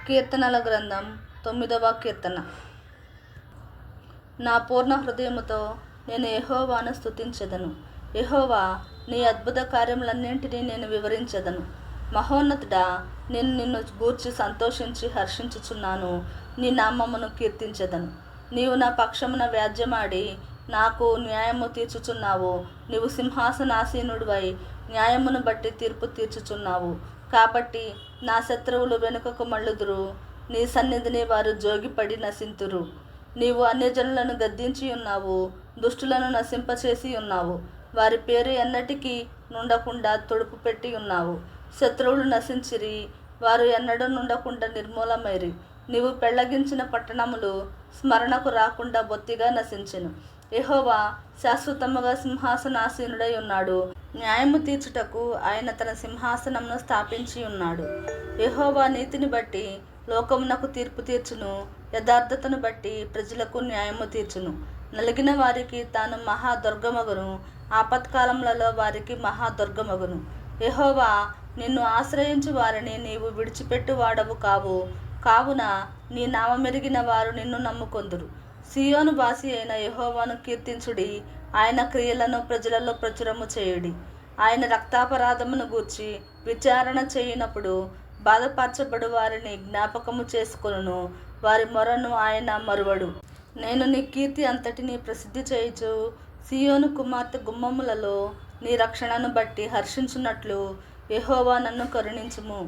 కీర్తనల గ్రంథం 9వ కీర్తన. నా పూర్ణ హృదయముతో నేను యెహోవాను స్తుతించెదను. యెహోవా, నీ అద్భుత కార్యములన్నింటినీ నేను వివరించెదను. మహోన్నతుడా, నేను నిన్ను గూర్చి సంతోషించి హర్షించుచున్నాను. నీ నామమును కీర్తించెదను. నీవు నా పక్షమున వ్యాజ్యమాడి నాకు న్యాయము తీర్చుచున్నావు. నీవు సింహాసనాసీనుడివై న్యాయమును బట్టి తీర్పు తీర్చుచున్నావు. కాబట్టి నా శత్రువులు వెనుకకు మళ్ళుదురు. నీ సన్నిధిని వారు జోగిపడి నశింతురు. నీవు అన్యజనులను గద్దించి ఉన్నావు, దుష్టులను నశింపచేసి ఉన్నావు. వారి పేరు ఎన్నటికీ నుండకుండా తొడుపు పెట్టి ఉన్నావు. శత్రువులు నశించిరి, వారు ఎన్నడూ నుండకుండా నిర్మూలమైరి. నీవు పెళ్లగించిన పట్టణములు స్మరణకు రాకుండా బొత్తిగా నశించెను. యెహోవా శాశ్వతముగా సింహాసనాసీనుడై ఉన్నాడు. న్యాయము తీర్చుటకు ఆయన తన సింహాసనమును స్థాపించి ఉన్నాడు. యెహోవా నీతిని బట్టి లోకమునకు తీర్పు తీర్చును. యథార్థతను బట్టి ప్రజలకు న్యాయము తీర్చును. నలిగిన వారికి తాను మహాదుర్గమగును. ఆపత్కాలములలో వారికి మహాదుర్గమగును. యెహోవా, నిన్ను ఆశ్రయించు వారిని నీవు విడిచిపెట్టు వాడవు కావు. కావున నీ నామమెరిగిన వారు నిన్ను నమ్ముకొందురు. సీయోను వాసి అయిన యెహోవాను కీర్తించుడి. ఆయన క్రియలను ప్రజలలో ప్రచురము చేయుడి. ఆయన రక్తాపరాధమును గూర్చి విచారణ చేయునప్పుడు బాధపరచబడు వారిని జ్ఞాపకము చేసుకొనును. వారి మొరను ఆయన మరువడు. నేను నీ కీర్తి అంతటినీ ప్రసిద్ధి చేయుచు సీయోను కుమార్తె గుమ్మములలో నీ రక్షణను బట్టి హర్షించున్నట్లు యెహోవా నన్ను కరుణించుము.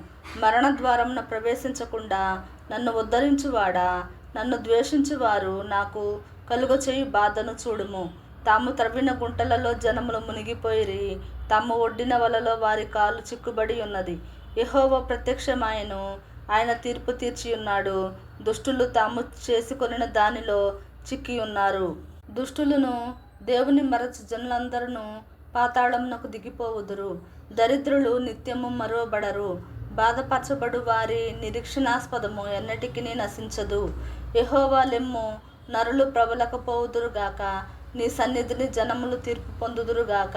మరణ ద్వారమున ప్రవేశించకుండా నన్ను ఉద్ధరించువాడా, నన్ను ద్వేషించువారు నాకు కలుగచేయు బాధను చూడుము. తాము త్రవ్విన గుంటలలో జనములు మునిగిపోయిరి. తాము ఒడ్డిన వలలో వారి కాలు చిక్కుబడి ఉన్నది. యెహోవా ప్రత్యక్షమాయెను, ఆయన తీర్పు తీర్చి ఉన్నాడు. దుష్టులు తాము చేసుకొనిన దానిలో చిక్కి ఉన్నారు. దుష్టులను దేవుని మరచు జనులందరూ పాతాళమునకు దిగిపోవుదురు. దరిద్రులు నిత్యము మరువబడరు. బాధపరచబడు వారి నిరీక్షణాస్పదము ఎన్నటికీ నశించదు. యెహోవా లెమ్ము, నరులు ప్రబలకపోవుదురుగాక. నీ సన్నిధిని జనములు తీర్పు పొందుదురుగాక.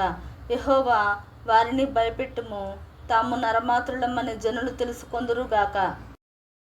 యెహోవా, వారిని భయపెట్టుము. తాము నరమాతృలమని జనులు తెలుసుకొందురుగాక.